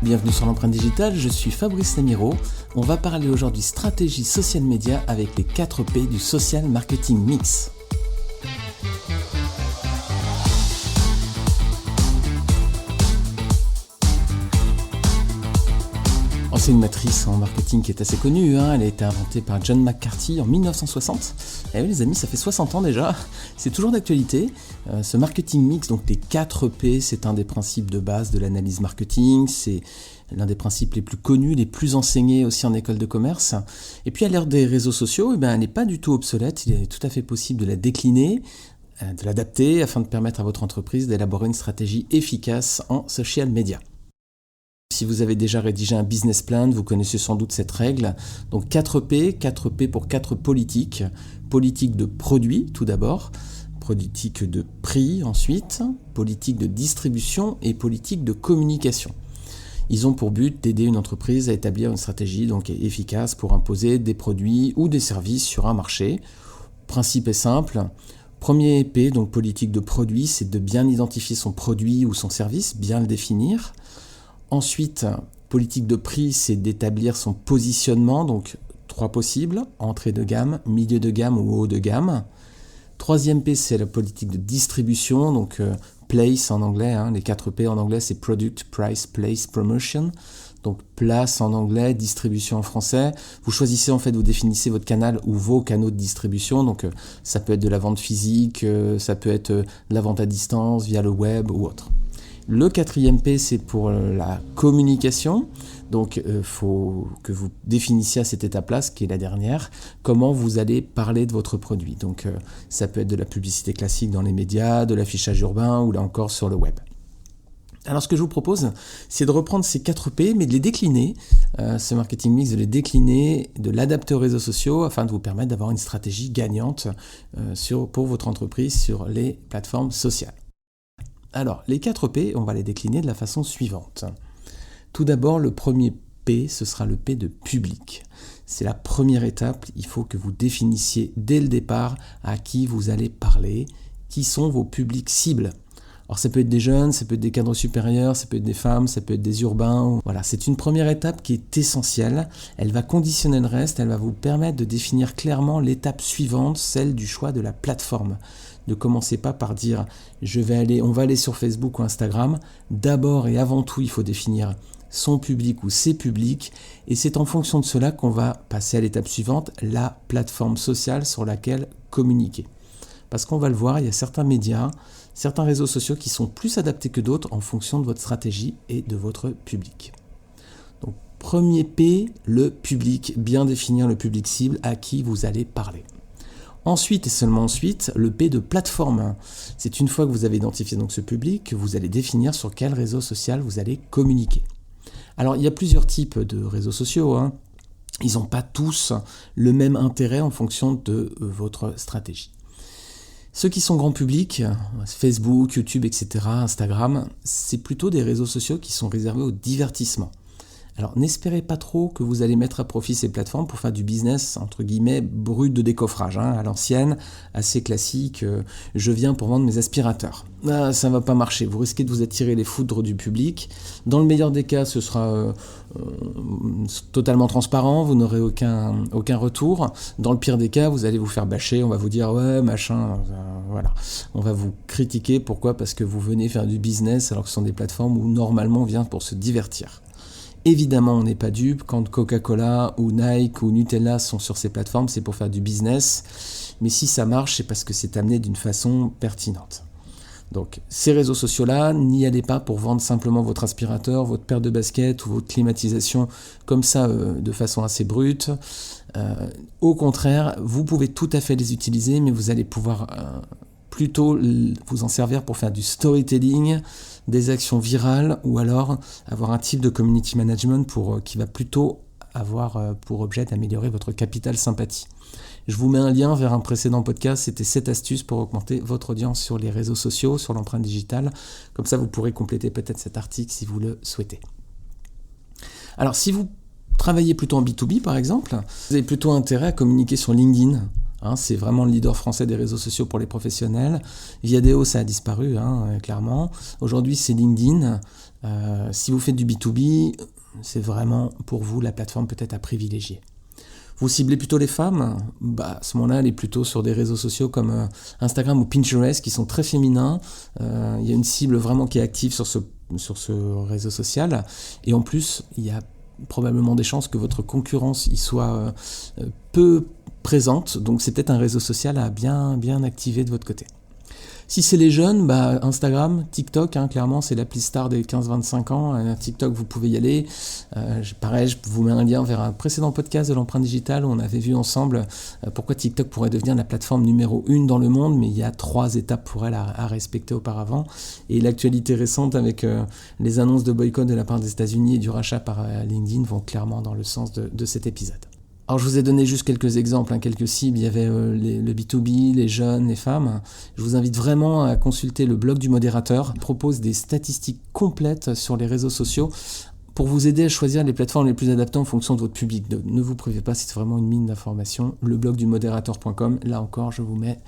Bienvenue sur l'empreinte digitale, je suis Fabrice Lamiro. On va parler aujourd'hui stratégie social media avec les 4 P du social marketing mix. C'est une matrice en marketing qui est assez connue, elle a été inventée par John McCarthy en 1960. Et oui les amis, ça fait 60 ans déjà, c'est toujours d'actualité. Ce marketing mix, donc les 4 P, c'est un des principes de base de l'analyse marketing, c'est l'un des principes les plus connus, les plus enseignés aussi en école de commerce. Et puis à l'ère des réseaux sociaux, elle n'est pas du tout obsolète, il est tout à fait possible de la décliner, de l'adapter afin de permettre à votre entreprise d'élaborer une stratégie efficace en social media. Si vous avez déjà rédigé un business plan, vous connaissez sans doute cette règle. Donc 4 P pour 4 politiques. Politique de produit tout d'abord, politique de prix ensuite, politique de distribution et politique de communication. Ils ont pour but d'aider une entreprise à établir une stratégie donc efficace pour imposer des produits ou des services sur un marché. Le principe est simple. Premier P, donc politique de produit, c'est de bien identifier son produit ou son service, bien le définir. Ensuite, politique de prix, c'est d'établir son positionnement, donc 3 possibles, entrée de gamme, milieu de gamme ou haut de gamme. Troisième P, c'est la politique de distribution, donc place en anglais, les 4 P en anglais, c'est product, price, place, promotion. Donc place en anglais, distribution en français. Vous choisissez vous définissez votre canal ou vos canaux de distribution, donc ça peut être de la vente physique, ça peut être de la vente à distance, via le web ou autre. Le 4e P, c'est pour la communication. Donc, il faut que vous définissiez à cette étape-là, ce qui est la dernière, comment vous allez parler de votre produit. Donc, ça peut être de la publicité classique dans les médias, de l'affichage urbain ou là encore sur le web. Alors, ce que je vous propose, c'est de reprendre ces 4 P, mais de les décliner, ce marketing mix, de les décliner, de l'adapter aux réseaux sociaux afin de vous permettre d'avoir une stratégie gagnante pour votre entreprise sur les plateformes sociales. Alors, les 4 P, on va les décliner de la façon suivante. Tout d'abord, le premier P, ce sera le P de public. C'est la première étape, il faut que vous définissiez dès le départ à qui vous allez parler, qui sont vos publics cibles. Alors ça peut être des jeunes, ça peut être des cadres supérieurs, ça peut être des femmes, ça peut être des urbains. Voilà, c'est une première étape qui est essentielle. Elle va conditionner le reste, elle va vous permettre de définir clairement l'étape suivante, celle du choix de la plateforme. Ne commencez pas par dire on va aller sur Facebook ou Instagram. D'abord et avant tout, il faut définir son public ou ses publics. Et c'est en fonction de cela qu'on va passer à l'étape suivante, la plateforme sociale sur laquelle communiquer. Parce qu'on va le voir, il y a certains médias, certains réseaux sociaux qui sont plus adaptés que d'autres en fonction de votre stratégie et de votre public. Donc, premier P, le public, bien définir le public cible à qui vous allez parler. Ensuite et seulement ensuite, le P de plateforme. C'est une fois que vous avez identifié donc ce public que vous allez définir sur quel réseau social vous allez communiquer. Alors il y a plusieurs types de réseaux sociaux. Ils n'ont pas tous le même intérêt en fonction de votre stratégie. Ceux qui sont grand public, Facebook, YouTube, etc., Instagram, c'est plutôt des réseaux sociaux qui sont réservés au divertissement. Alors n'espérez pas trop que vous allez mettre à profit ces plateformes pour faire du business, entre guillemets, brut de décoffrage, à l'ancienne, assez classique, je viens pour vendre mes aspirateurs. Ça ne va pas marcher, vous risquez de vous attirer les foudres du public. Dans le meilleur des cas, ce sera totalement transparent, vous n'aurez aucun retour. Dans le pire des cas, vous allez vous faire bâcher, on va vous dire ouais, machin, voilà. On va vous critiquer, pourquoi ? Parce que vous venez faire du business alors que ce sont des plateformes où normalement on vient pour se divertir. Évidemment, on n'est pas dupe, quand Coca-Cola ou Nike ou Nutella sont sur ces plateformes, c'est pour faire du business. Mais si ça marche, c'est parce que c'est amené d'une façon pertinente. Donc, ces réseaux sociaux-là, n'y allez pas pour vendre simplement votre aspirateur, votre paire de baskets ou votre climatisation comme ça, de façon assez brute. Au contraire, vous pouvez tout à fait les utiliser, mais vous allez pouvoir plutôt vous en servir pour faire du storytelling, des actions virales ou alors avoir un type de community management qui va plutôt avoir pour objet d'améliorer votre capital sympathie. Je vous mets un lien vers un précédent podcast, c'était 7 astuces pour augmenter votre audience sur les réseaux sociaux, sur l'empreinte digitale. Comme ça, vous pourrez compléter peut-être cet article si vous le souhaitez. Alors, si vous travaillez plutôt en B2B par exemple, vous avez plutôt intérêt à communiquer sur LinkedIn. C'est vraiment le leader français des réseaux sociaux pour les professionnels. Viadeo, ça a disparu, clairement. Aujourd'hui, c'est LinkedIn. Si vous faites du B2B, c'est vraiment pour vous la plateforme peut-être à privilégier. Vous ciblez plutôt les femmes, à ce moment-là, elle est plutôt sur des réseaux sociaux comme Instagram ou Pinterest qui sont très féminins. Il y a une cible vraiment qui est active sur ce réseau social. Et en plus, il y a probablement des chances que votre concurrence y soit peu présente. Donc c'est peut-être un réseau social à bien activer de votre côté. Si c'est les jeunes, Instagram, TikTok, clairement c'est l'appli star des 15-25 ans. TikTok, vous pouvez y aller. Pareil, je vous mets un lien vers un précédent podcast de l'empreinte digitale où on avait vu ensemble pourquoi TikTok pourrait devenir la plateforme numéro 1 dans le monde, mais il y a 3 étapes pour elle à respecter auparavant. Et l'actualité récente avec les annonces de boycott de la part des États-Unis et du rachat par LinkedIn vont clairement dans le sens de cet épisode. Alors je vous ai donné juste quelques exemples, quelques cibles, il y avait le B2B, les jeunes, les femmes. Je vous invite vraiment à consulter le blog du modérateur. Il propose des statistiques complètes sur les réseaux sociaux pour vous aider à choisir les plateformes les plus adaptées en fonction de votre public. Ne vous privez pas, c'est vraiment une mine d'informations. Le blog du modérateur.com, là encore je vous mets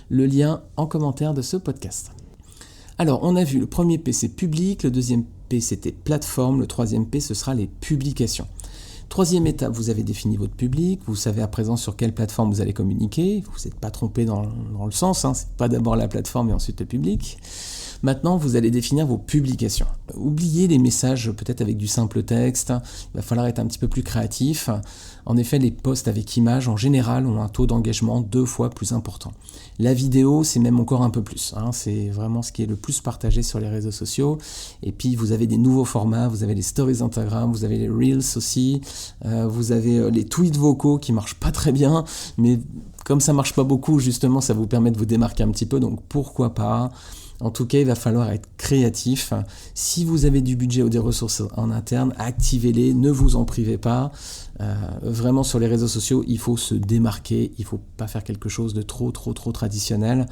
le lien en commentaire de ce podcast. Alors on a vu le premier P c'est public, le deuxième P c'était plateforme, le troisième P ce sera les publications. Troisième étape, vous avez défini votre public, vous savez à présent sur quelle plateforme vous allez communiquer, vous n'êtes pas trompé dans le sens, c'est pas d'abord la plateforme et ensuite le public. Maintenant, vous allez définir vos publications. Oubliez les messages peut-être avec du simple texte, il va falloir être un petit peu plus créatif. En effet, les posts avec images en général ont un taux d'engagement 2 fois plus important. La vidéo, c'est même encore un peu plus. C'est vraiment ce qui est le plus partagé sur les réseaux sociaux. Et puis, vous avez des nouveaux formats, vous avez les stories Instagram, vous avez les Reels aussi, vous avez les tweets vocaux qui marchent pas très bien, mais comme ça marche pas beaucoup, justement, ça vous permet de vous démarquer un petit peu, donc pourquoi pas. En tout cas, il va falloir être créatif. Si vous avez du budget ou des ressources en interne, activez-les, ne vous en privez pas. Vraiment, sur les réseaux sociaux, il faut se démarquer, il ne faut pas faire quelque chose de trop traditionnel.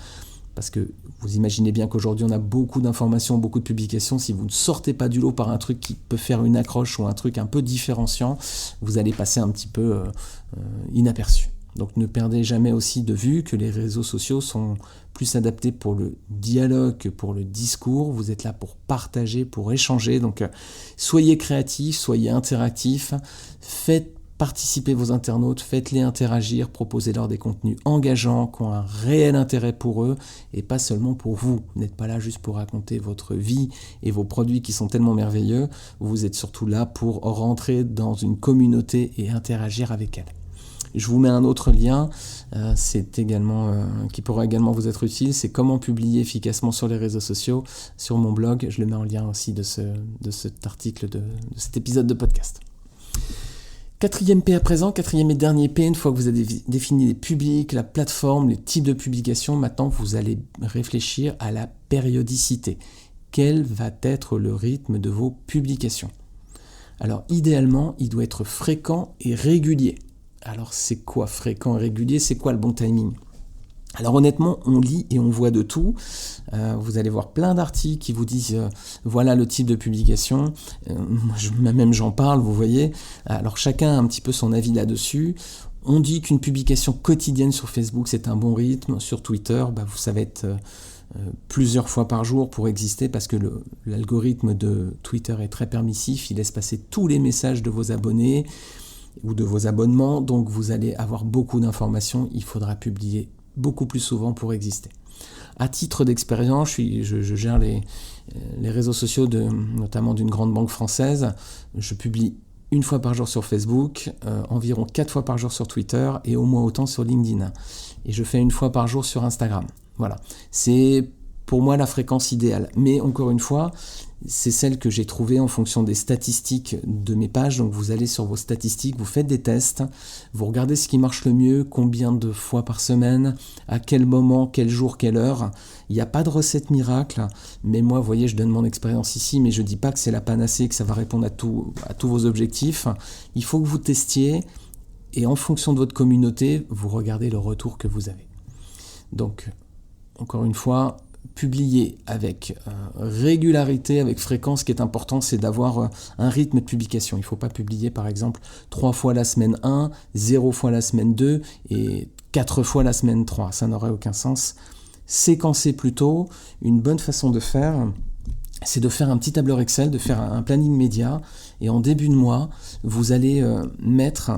Parce que vous imaginez bien qu'aujourd'hui, on a beaucoup d'informations, beaucoup de publications. Si vous ne sortez pas du lot par un truc qui peut faire une accroche ou un truc un peu différenciant, vous allez passer un petit peu inaperçu. Donc ne perdez jamais aussi de vue que les réseaux sociaux sont plus adaptés pour le dialogue que pour le discours. Vous êtes là pour partager, pour échanger. Donc soyez créatifs, soyez interactifs, faites participer vos internautes, faites-les interagir, proposez-leur des contenus engageants qui ont un réel intérêt pour eux et pas seulement pour vous. Vous n'êtes pas là juste pour raconter votre vie et vos produits qui sont tellement merveilleux. Vous êtes surtout là pour rentrer dans une communauté et interagir avec elle. Je vous mets un autre lien, c'est également qui pourra également vous être utile, c'est comment publier efficacement sur les réseaux sociaux, sur mon blog, je le mets en lien aussi de cet article, de cet épisode de podcast. Quatrième P à présent, quatrième et dernier P, une fois que vous avez défini les publics, la plateforme, les types de publications, maintenant vous allez réfléchir à la périodicité. Quel va être le rythme de vos publications ? Alors idéalement, il doit être fréquent et régulier. Alors c'est quoi fréquent et régulier ? C'est quoi le bon timing ? Alors honnêtement, on lit et on voit de tout. Vous allez voir plein d'articles qui vous disent voilà le type de publication. Même j'en parle, vous voyez. Alors chacun a un petit peu son avis là-dessus. On dit qu'une publication quotidienne sur Facebook, c'est un bon rythme. Sur Twitter, ça va être plusieurs fois par jour pour exister parce que l'algorithme de Twitter est très permissif. Il laisse passer tous les messages de vos abonnés ou de vos abonnements, donc vous allez avoir beaucoup d'informations, il faudra publier beaucoup plus souvent pour exister. À titre d'expérience, je gère les réseaux sociaux notamment d'une grande banque française, je publie 1 fois par jour sur Facebook, environ 4 fois par jour sur Twitter et au moins autant sur LinkedIn. Et je fais 1 fois par jour sur Instagram. Voilà, c'est pour moi la fréquence idéale. Mais encore une fois, c'est celle que j'ai trouvée en fonction des statistiques de mes pages. Donc vous allez sur vos statistiques, vous faites des tests, vous regardez ce qui marche le mieux, combien de fois par semaine, à quel moment, quel jour, quelle heure. Il n'y a pas de recette miracle, mais moi, vous voyez, je donne mon expérience ici, mais je ne dis pas que c'est la panacée, que ça va répondre à tous vos objectifs. Il faut que vous testiez et en fonction de votre communauté, vous regardez le retour que vous avez. Donc, encore une fois, publier avec régularité, avec fréquence. Ce qui est important, c'est d'avoir un rythme de publication. Il ne faut pas publier, par exemple, 3 fois la semaine 1, 0 fois la semaine 2 et 4 fois la semaine 3, ça n'aurait aucun sens. Séquencer plutôt, une bonne façon de faire, c'est de faire un petit tableur Excel, de faire un planning média, et en début de mois, vous allez mettre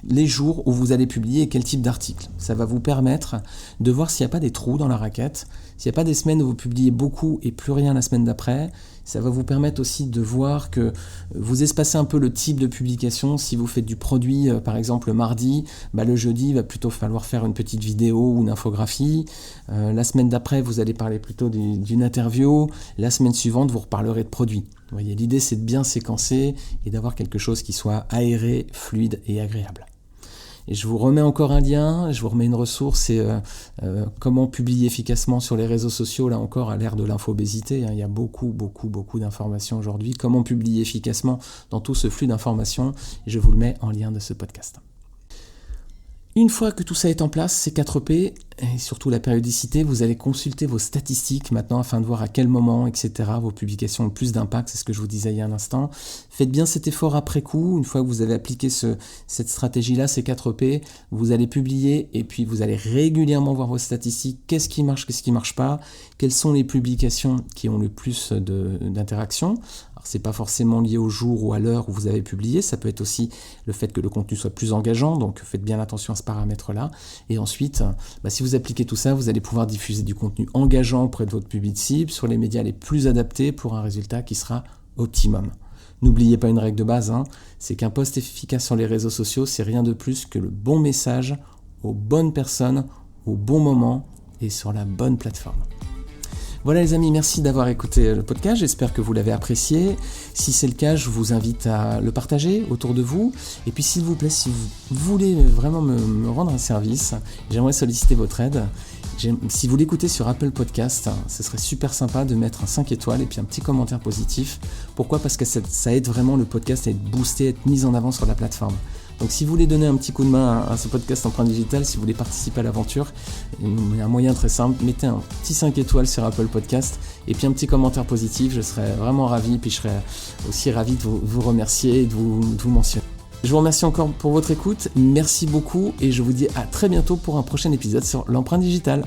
les jours où vous allez publier et quel type d'article. Ça va vous permettre de voir s'il n'y a pas des trous dans la raquette, s'il n'y a pas des semaines où vous publiez beaucoup et plus rien la semaine d'après. Ça va vous permettre aussi de voir que vous espacez un peu le type de publication. Si vous faites du produit, par exemple le mardi, le jeudi, il va plutôt falloir faire une petite vidéo ou une infographie. La semaine d'après, vous allez parler plutôt d'une interview. La semaine suivante, vous reparlerez de produit. Vous voyez, l'idée, c'est de bien séquencer et d'avoir quelque chose qui soit aéré, fluide et agréable. Et je vous remets encore un lien, je vous remets une ressource, c'est comment publier efficacement sur les réseaux sociaux, là encore à l'ère de l'infobésité, il y a beaucoup d'informations aujourd'hui, comment publier efficacement dans tout ce flux d'informations, et je vous le mets en lien de ce podcast. Une fois que tout ça est en place, ces 4 P, et surtout la périodicité, vous allez consulter vos statistiques maintenant afin de voir à quel moment, etc., vos publications ont le plus d'impact, c'est ce que je vous disais il y a un instant. Faites bien cet effort après coup, une fois que vous avez appliqué cette stratégie-là, ces 4 P, vous allez publier et puis vous allez régulièrement voir vos statistiques, qu'est-ce qui marche pas, quelles sont les publications qui ont le plus d'interactions. C'est pas forcément lié au jour ou à l'heure où vous avez publié, ça peut être aussi le fait que le contenu soit plus engageant, donc faites bien attention à ce paramètre-là. Et ensuite, si vous appliquez tout ça, vous allez pouvoir diffuser du contenu engageant auprès de votre public cible sur les médias les plus adaptés pour un résultat qui sera optimum. N'oubliez pas une règle de base, c'est qu'un post efficace sur les réseaux sociaux, c'est rien de plus que le bon message aux bonnes personnes, au bon moment et sur la bonne plateforme. Voilà les amis, merci d'avoir écouté le podcast, j'espère que vous l'avez apprécié. Si c'est le cas, je vous invite à le partager autour de vous. Et puis s'il vous plaît, si vous voulez vraiment me rendre un service, j'aimerais solliciter votre aide. Si vous l'écoutez sur Apple Podcast, ce serait super sympa de mettre un 5 étoiles et puis un petit commentaire positif. Pourquoi ? Parce que ça aide vraiment le podcast à être boosté, à être mis en avant sur la plateforme. Donc si vous voulez donner un petit coup de main à ce podcast Empreinte Digitale, si vous voulez participer à l'aventure, il y a un moyen très simple, mettez un petit 5 étoiles sur Apple Podcast et puis un petit commentaire positif, je serais vraiment ravi, puis je serais aussi ravi de vous remercier et de vous mentionner. Je vous remercie encore pour votre écoute, merci beaucoup et je vous dis à très bientôt pour un prochain épisode sur l'empreinte digitale.